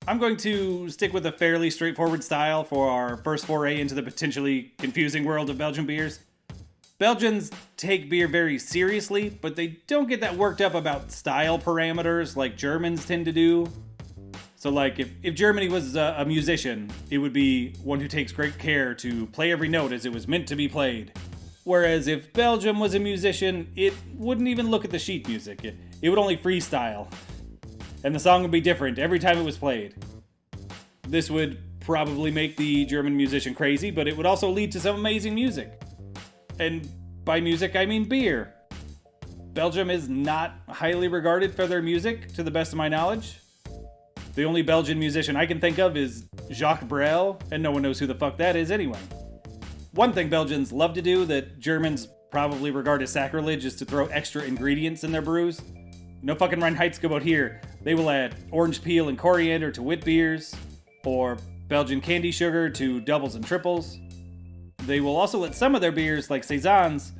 I'm going to stick with a fairly straightforward style for our first foray into the potentially confusing world of Belgian beers. Belgians take beer very seriously, but they don't get that worked up about style parameters like Germans tend to do. So like, if Germany was a musician, it would be one who takes great care to play every note as it was meant to be played. Whereas if Belgium was a musician, it wouldn't even look at the sheet music. It would only freestyle. And the song would be different every time it was played. This would probably make the German musician crazy, but it would also lead to some amazing music. And by music, I mean beer. Belgium is not highly regarded for their music, to the best of my knowledge. The only Belgian musician I can think of is Jacques Brel, and no one knows who the fuck that is anyway. One thing Belgians love to do that Germans probably regard as sacrilege is to throw extra ingredients in their brews. No fucking Reinheitsgebot here. They will add orange peel and coriander to wit beers, or Belgian candy sugar to doubles and triples. They will also let some of their beers, like Saisons,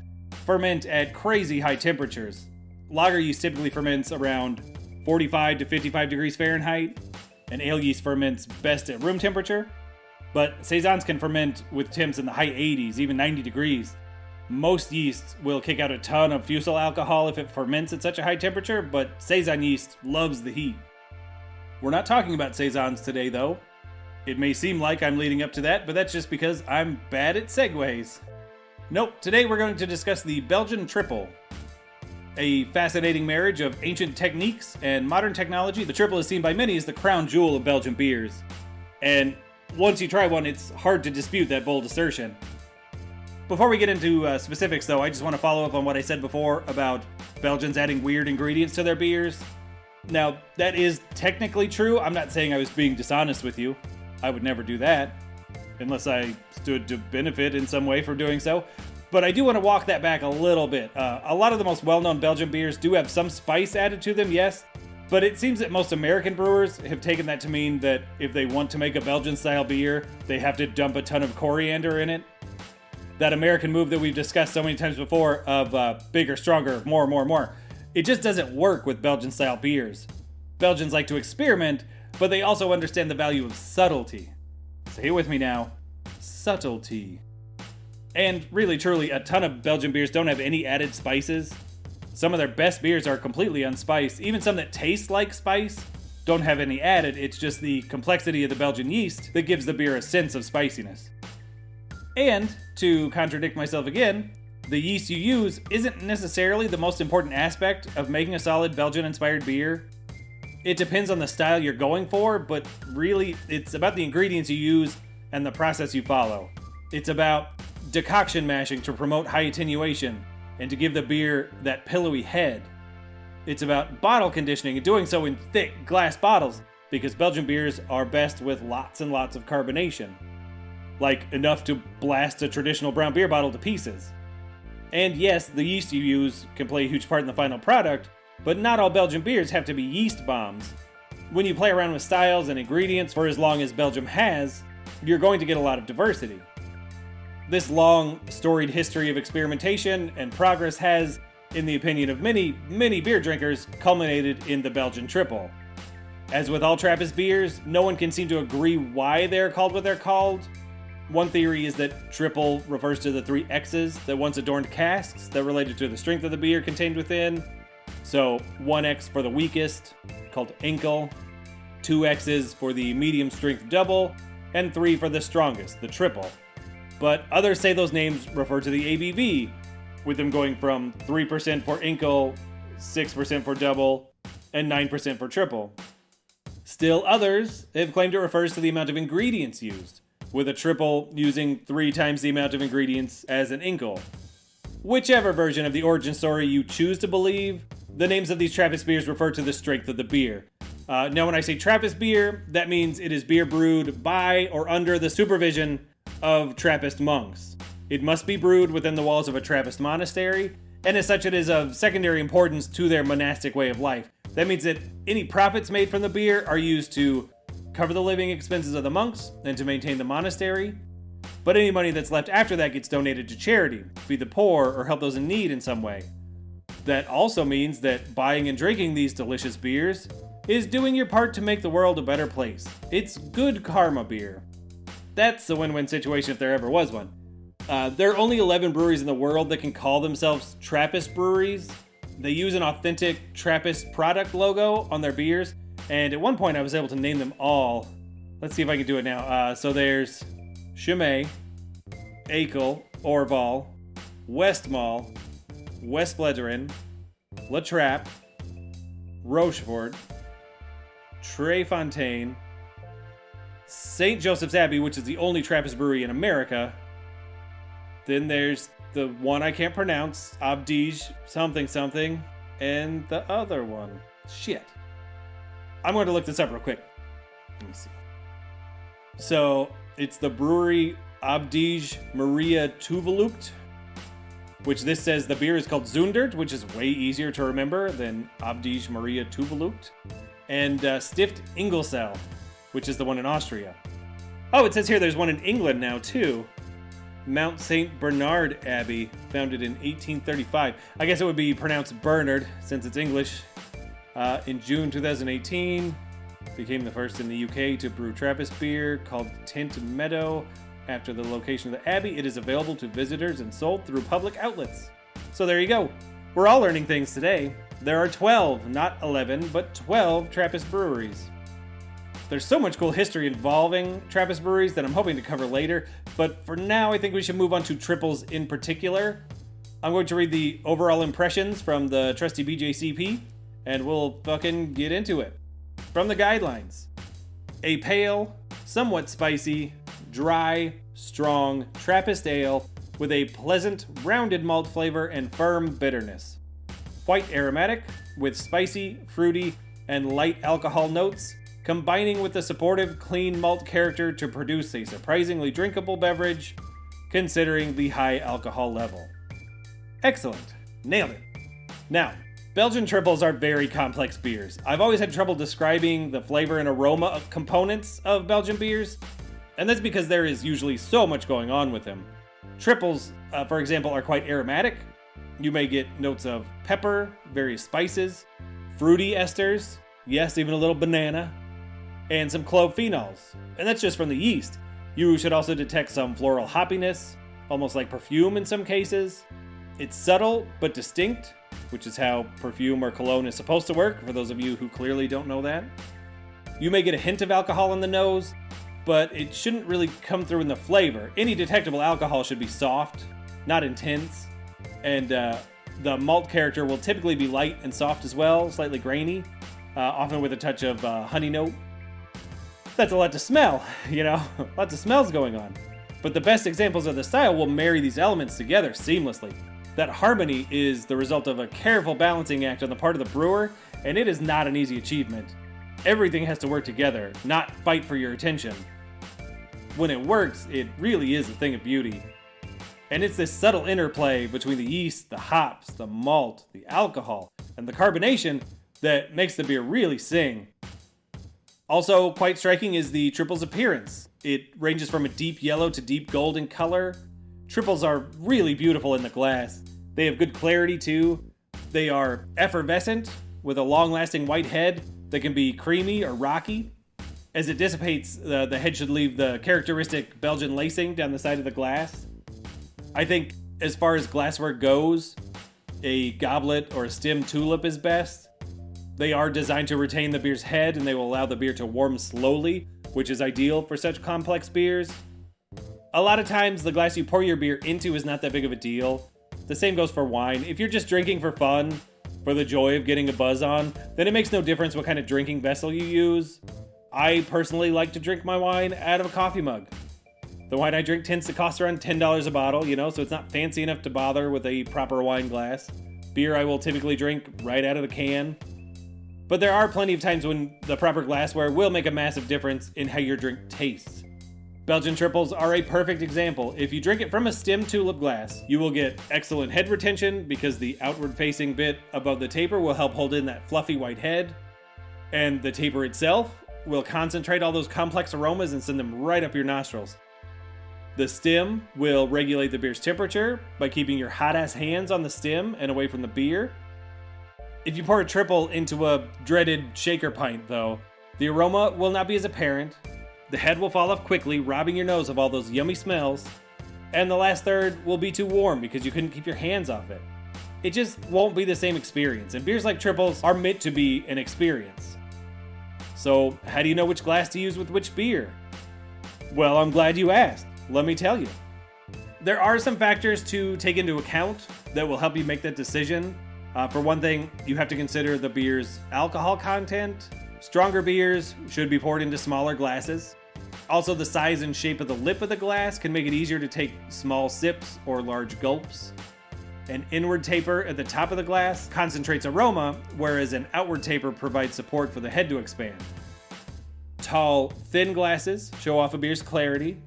ferment at crazy high temperatures. Lager yeast typically ferments around 45 to 55 degrees Fahrenheit, and ale yeast ferments best at room temperature. But Saisons can ferment with temps in the high 80s, even 90 degrees. Most yeasts will kick out a ton of fusel alcohol if it ferments at such a high temperature, but Saison yeast loves the heat. We're not talking about Saisons today, though. It may seem like I'm leading up to that, but that's just because I'm bad at segues. Nope, today we're going to discuss the Belgian Tripel. A fascinating marriage of ancient techniques and modern technology, the Tripel is seen by many as the crown jewel of Belgian beers. And once you try one, it's hard to dispute that bold assertion. Before we get into specifics, though, I just want to follow up on what I said before about Belgians adding weird ingredients to their beers. Now, that is technically true. I'm not saying I was being dishonest with you. I would never do that, unless I stood to benefit in some way from doing so. But I do want to walk that back a little bit. A lot of the most well-known Belgian beers do have some spice added to them, yes, but it seems that most American brewers have taken that to mean that if they want to make a Belgian-style beer, they have to dump a ton of coriander in it. That American move that we've discussed so many times before of bigger, stronger, more. It just doesn't work with Belgian-style beers. Belgians like to experiment, but they also understand the value of subtlety. Say it with me now. Subtlety. And really, truly, a ton of Belgian beers don't have any added spices. Some of their best beers are completely unspiced. Even some that taste like spice don't have any added. It's just the complexity of the Belgian yeast that gives the beer a sense of spiciness. And, to contradict myself again, the yeast you use isn't necessarily the most important aspect of making a solid Belgian-inspired beer. It depends on the style you're going for, but really, it's about the ingredients you use and the process you follow. It's about decoction mashing to promote high attenuation and to give the beer that pillowy head. It's about bottle conditioning and doing so in thick glass bottles, because Belgian beers are best with lots and lots of carbonation. Like enough to blast a traditional brown beer bottle to pieces. And yes, the yeast you use can play a huge part in the final product, but not all Belgian beers have to be yeast bombs. When you play around with styles and ingredients for as long as Belgium has, you're going to get a lot of diversity. This long, storied history of experimentation and progress has, in the opinion of many, many beer drinkers, culminated in the Belgian Tripel. As with all Trappist beers, no one can seem to agree why they're called what they're called. One theory is that triple refers to the 3 X's that once adorned casks that related to the strength of the beer contained within. So 1 X for the weakest, called Enkel, 2 X's for the medium strength double, and 3 for the strongest, the triple. But others say those names refer to the ABV, with them going from 3% for Enkel, 6% for double, and 9% for triple. Still others have claimed it refers to the amount of ingredients used, with a triple using 3 times the amount of ingredients as an Enkel. Whichever version of the origin story you choose to believe, the names of these Trappist beers refer to the strength of the beer. Now when I say Trappist beer, that means it is beer brewed by or under the supervision of Trappist monks. It must be brewed within the walls of a Trappist monastery, and as such it is of secondary importance to their monastic way of life. That means that any profits made from the beer are used to cover the living expenses of the monks and to maintain the monastery, but any money that's left after that gets donated to charity, feed the poor, or help those in need in some way. That also means that buying and drinking these delicious beers is doing your part to make the world a better place. It's good karma beer. That's a win-win situation if there ever was one. There are only 11 breweries in the world that can call themselves Trappist breweries. They use an authentic Trappist product logo on their beers, and at one point I was able to name them all. Let's see if I can do it now. So there's Chimay, Akel, Orval, Westmalle, West Fledrin, La Trappe, Rochefort, Trefontaine, St. Joseph's Abbey, which is the only Trappist brewery in America. Then there's the one I can't pronounce, Abdige something something, and the other one. Shit. I'm going to look this up real quick. Let me see. So, it's the brewery Abdige Maria Tuvelucht, which this says the beer is called Zundert, which is way easier to remember than Abdige Maria Tuvelucht, and Stift Ingelsel, which is the one in Austria. Oh, it says here there's one in England now, too. Mount St. Bernard Abbey, founded in 1835. I guess it would be pronounced Bernard, since it's English. In June 2018, became the first in the UK to brew Trappist beer called Tint Meadow. After the location of the Abbey, it is available to visitors and sold through public outlets. So there you go. We're all learning things today. There are 12, not 11, but 12 Trappist breweries. There's so much cool history involving Trappist breweries that I'm hoping to cover later, but for now I think we should move on to triples in particular. I'm going to read the overall impressions from the trusty BJCP, and we'll fucking get into it. From the guidelines: a pale, somewhat spicy, dry, strong Trappist ale with a pleasant, rounded malt flavor and firm bitterness. Quite aromatic, with spicy, fruity, and light alcohol notes, combining with the supportive, clean malt character to produce a surprisingly drinkable beverage, considering the high alcohol level. Excellent. Nailed it. Now, Belgian triples are very complex beers. I've always had trouble describing the flavor and aroma components of Belgian beers, and that's because there is usually so much going on with them. Triples, for example, are quite aromatic. You may get notes of pepper, various spices, fruity esters, yes, even a little banana, and some clove phenols. And that's just from the yeast. You should also detect some floral hoppiness, almost like perfume in some cases. It's subtle but distinct, which is how perfume or cologne is supposed to work, for those of you who clearly don't know that. You may get a hint of alcohol in the nose, but it shouldn't really come through in the flavor. Any detectable alcohol should be soft, not intense, and the malt character will typically be light and soft as well, slightly grainy, often with a touch of honey note. That's a lot to smell, lots of smells going on. But the best examples of the style will marry these elements together seamlessly. That harmony is the result of a careful balancing act on the part of the brewer, and it is not an easy achievement. Everything has to work together, not fight for your attention. When it works, it really is a thing of beauty. And it's this subtle interplay between the yeast, the hops, the malt, the alcohol, and the carbonation that makes the beer really sing. Also, quite striking is the triple's appearance. It ranges from a deep yellow to deep gold in color. Triples are really beautiful in the glass. They have good clarity too. They are effervescent with a long-lasting white head that can be creamy or rocky. As it dissipates, the head should leave the characteristic Belgian lacing down the side of the glass. I think as far as glassware goes, a goblet or a stem tulip is best. They are designed to retain the beer's head, and they will allow the beer to warm slowly, which is ideal for such complex beers. A lot of times, the glass you pour your beer into is not that big of a deal. The same goes for wine. If you're just drinking for fun, for the joy of getting a buzz on, then it makes no difference what kind of drinking vessel you use. I personally like to drink my wine out of a coffee mug. The wine I drink tends to cost around $10 a bottle, so it's not fancy enough to bother with a proper wine glass. Beer I will typically drink right out of the can. But there are plenty of times when the proper glassware will make a massive difference in how your drink tastes. Belgian triples are a perfect example. If you drink it from a stem tulip glass, you will get excellent head retention because the outward-facing bit above the taper will help hold in that fluffy white head. And the taper itself will concentrate all those complex aromas and send them right up your nostrils. The stem will regulate the beer's temperature by keeping your hot-ass hands on the stem and away from the beer. If you pour a triple into a dreaded shaker pint, though, the aroma will not be as apparent, the head will fall off quickly, robbing your nose of all those yummy smells, and the last third will be too warm because you couldn't keep your hands off it. It just won't be the same experience, and beers like triples are meant to be an experience. So, how do you know which glass to use with which beer? Well, I'm glad you asked. Let me tell you. There are some factors to take into account that will help you make that decision. For one thing, you have to consider the beer's alcohol content. Stronger beers should be poured into smaller glasses. Also, the size and shape of the lip of the glass can make it easier to take small sips or large gulps. An inward taper at the top of the glass concentrates aroma, whereas an outward taper provides support for the head to expand. Tall, thin glasses show off a beer's clarity.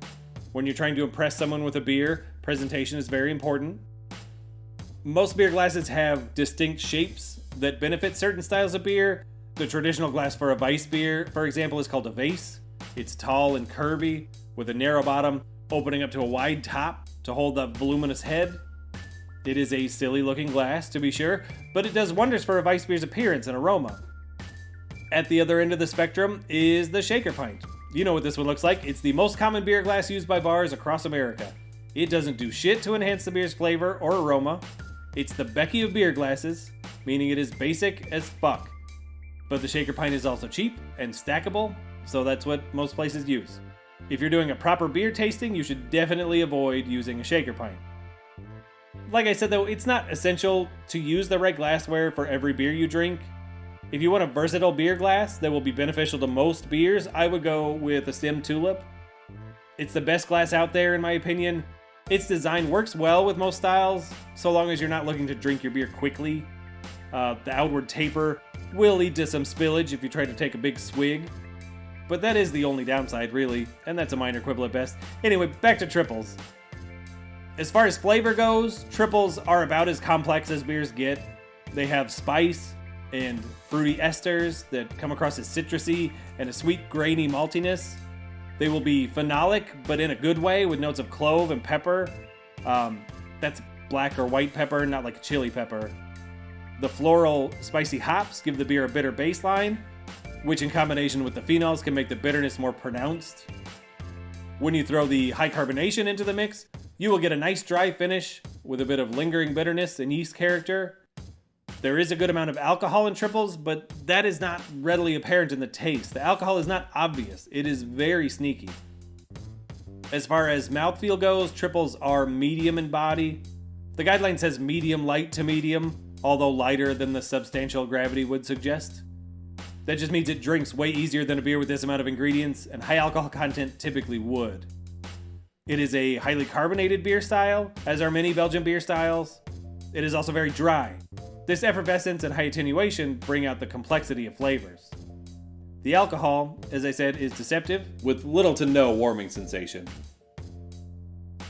When you're trying to impress someone with a beer, presentation is very important. Most beer glasses have distinct shapes that benefit certain styles of beer. The traditional glass for a Weiss beer, for example, is called a vase. It's tall and curvy, with a narrow bottom opening up to a wide top to hold the voluminous head. It is a silly looking glass, to be sure, but it does wonders for a Weiss beer's appearance and aroma. At the other end of the spectrum is the shaker pint. You know what this one looks like. It's the most common beer glass used by bars across America. It doesn't do shit to enhance the beer's flavor or aroma. It's the Becky of beer glasses, meaning it is basic as fuck. But the shaker pint is also cheap and stackable, so that's what most places use. If you're doing a proper beer tasting, you should definitely avoid using a shaker pint. Like I said though, it's not essential to use the right glassware for every beer you drink. If you want a versatile beer glass that will be beneficial to most beers, I would go with a stem tulip. It's the best glass out there in my opinion. Its design works well with most styles, so long as you're not looking to drink your beer quickly. The outward taper will lead to some spillage if you try to take a big swig. But that is the only downside, really, and that's a minor quibble at best. Anyway, back to triples. As far as flavor goes, triples are about as complex as beers get. They have spice and fruity esters that come across as citrusy and a sweet, grainy maltiness. They will be phenolic, but in a good way, with notes of clove and pepper. That's black or white pepper, not like chili pepper. The floral, spicy hops give the beer a bitter baseline, which in combination with the phenols can make the bitterness more pronounced. When you throw the high carbonation into the mix, you will get a nice dry finish with a bit of lingering bitterness and yeast character. There is a good amount of alcohol in triples, but that is not readily apparent in the taste. The alcohol is not obvious. It is very sneaky. As far as mouthfeel goes, triples are medium in body. The guideline says medium light to medium, although lighter than the substantial gravity would suggest. That just means it drinks way easier than a beer with this amount of ingredients, and high alcohol content typically would. It is a highly carbonated beer style, as are many Belgian beer styles. It is also very dry. This effervescence and high attenuation bring out the complexity of flavors. The alcohol, as I said, is deceptive, with little to no warming sensation.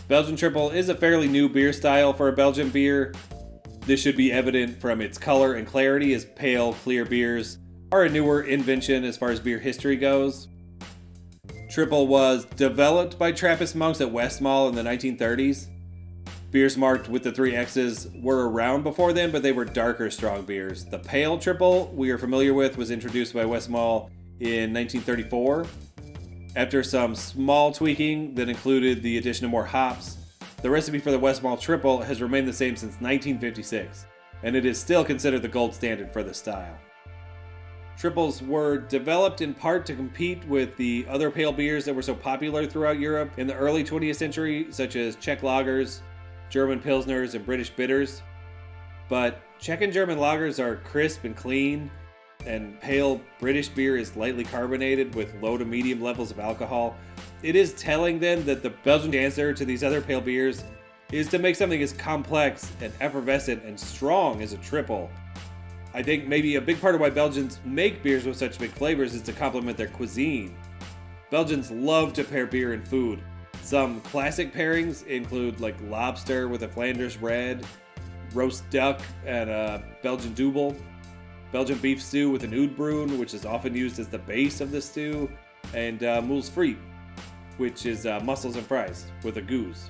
Belgian Tripel is a fairly new beer style for a Belgian beer. This should be evident from its color and clarity, as pale, clear beers are a newer invention as far as beer history goes. Tripel was developed by Trappist monks at Westmalle in the 1930s. Beers marked with the 3 X's were around before then, but they were darker strong beers. The pale Tripel we are familiar with was introduced by Westmalle in 1934. After some small tweaking that included the addition of more hops, the recipe for the Westmalle Tripel has remained the same since 1956, and it is still considered the gold standard for the style. Triples were developed in part to compete with the other pale beers that were so popular throughout Europe in the early 20th century, such as Czech lagers, German pilsners, and British bitters. But Czech and German lagers are crisp and clean, and pale British beer is lightly carbonated with low to medium levels of alcohol. It is telling then that the Belgian answer to these other pale beers is to make something as complex and effervescent and strong as a triple. I think maybe a big part of why Belgians make beers with such big flavors is to complement their cuisine. Belgians love to pair beer and food. Some classic pairings include like lobster with a Flanders red, roast duck and a Belgian dubbel, Belgian beef stew with an oudbroon, which is often used as the base of the stew, and moules frites, which is mussels and fries with a goose.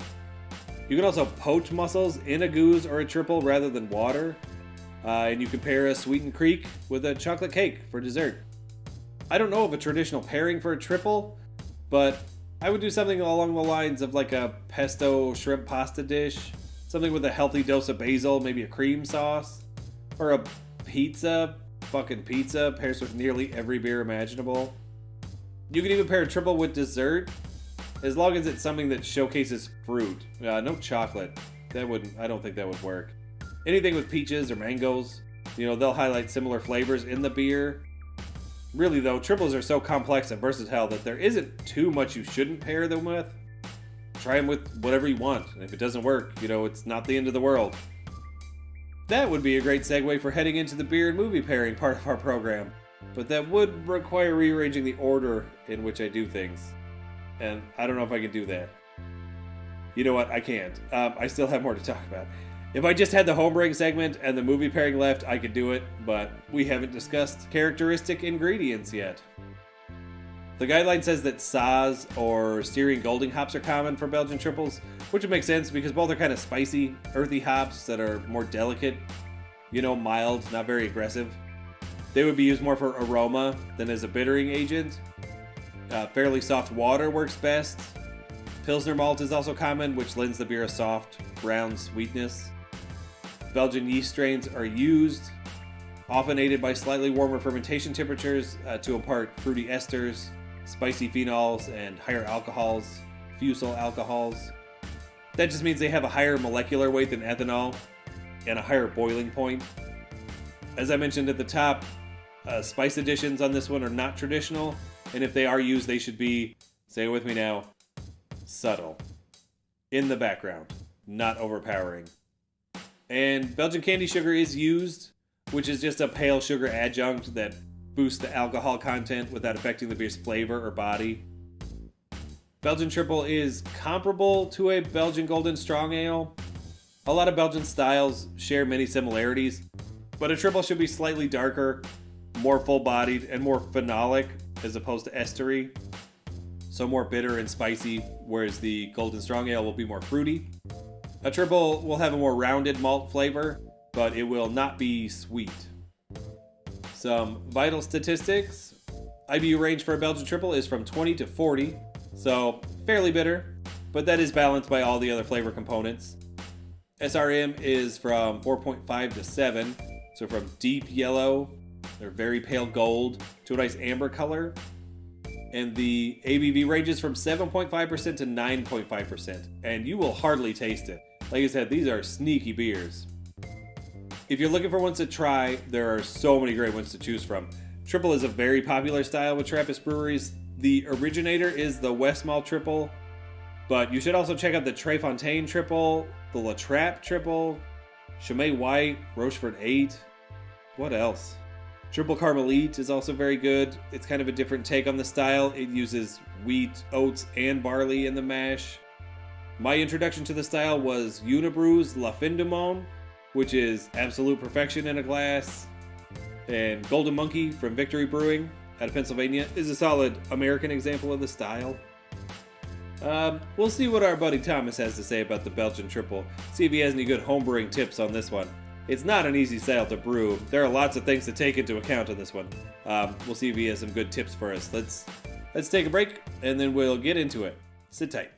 You can also poach mussels in a goose or a triple rather than water. And you can pair a sweetened creek with a chocolate cake for dessert. I don't know of a traditional pairing for a triple, but I would do something along the lines of like a pesto shrimp pasta dish, something with a healthy dose of basil, maybe a cream sauce, or a pizza. Fucking pizza pairs with nearly every beer imaginable. You can even pair a triple with dessert, as long as it's something that showcases fruit. No chocolate. I don't think that would work. Anything with peaches or mangoes, they'll highlight similar flavors in the beer. Really though, triples are so complex and versatile that there isn't too much you shouldn't pair them with. Try them with whatever you want, and if it doesn't work, it's not the end of the world. That would be a great segue for heading into the beer and movie pairing part of our program, but that would require rearranging the order in which I do things, and I don't know if I can do that. You know what, I can't. I still have more to talk about. If I just had the homebrewing segment and the movie pairing left, I could do it, but we haven't discussed characteristic ingredients yet. The guideline says that Saaz or Styrian Golding hops are common for Belgian triples, which would make sense because both are kind of spicy, earthy hops that are more delicate, mild, not very aggressive. They would be used more for aroma than as a bittering agent. Fairly soft water works best. Pilsner malt is also common, which lends the beer a soft, brown sweetness. Belgian yeast strains are used, often aided by slightly warmer fermentation temperatures to impart fruity esters, spicy phenols, and higher alcohols, fusel alcohols. That just means they have a higher molecular weight than ethanol and a higher boiling point. As I mentioned at the top, spice additions on this one are not traditional, and if they are used, they should be, say it with me now, subtle. In the background, not overpowering. And Belgian candy sugar is used, which is just a pale sugar adjunct that boosts the alcohol content without affecting the beer's flavor or body. Belgian Triple is comparable to a Belgian Golden Strong Ale. A lot of Belgian styles share many similarities, but a triple should be slightly darker, more full-bodied, and more phenolic as opposed to estery. So more bitter and spicy, whereas the Golden Strong Ale will be more fruity. A triple will have a more rounded malt flavor, but it will not be sweet. Some vital statistics. IBU range for a Belgian triple is from 20 to 40, so fairly bitter, but that is balanced by all the other flavor components. SRM is from 4.5 to 7, so from deep yellow or very pale gold to a nice amber color. And the ABV ranges from 7.5% to 9.5%, and you will hardly taste it. Like I said, these are sneaky beers. If you're looking for ones to try, there are so many great ones to choose from. Triple is a very popular style with Trappist breweries. The originator is the Westmalle Triple, but you should also check out the Trefontaine Triple, the La Trappe Triple, Chimay White, Rochefort 8. What else? Triple Carmelite is also very good. It's kind of a different take on the style. It uses wheat, oats, and barley in the mash. My introduction to the style was Unibrew's La Fin du Monde, which is absolute perfection in a glass. And Golden Monkey from Victory Brewing out of Pennsylvania is a solid American example of the style. We'll see what our buddy Thomas has to say about the Belgian Triple. See if he has any good homebrewing tips on this one. It's not an easy style to brew. There are lots of things to take into account on this one. We'll see if he has some good tips for us. Let's take a break, and then we'll get into it. Sit tight.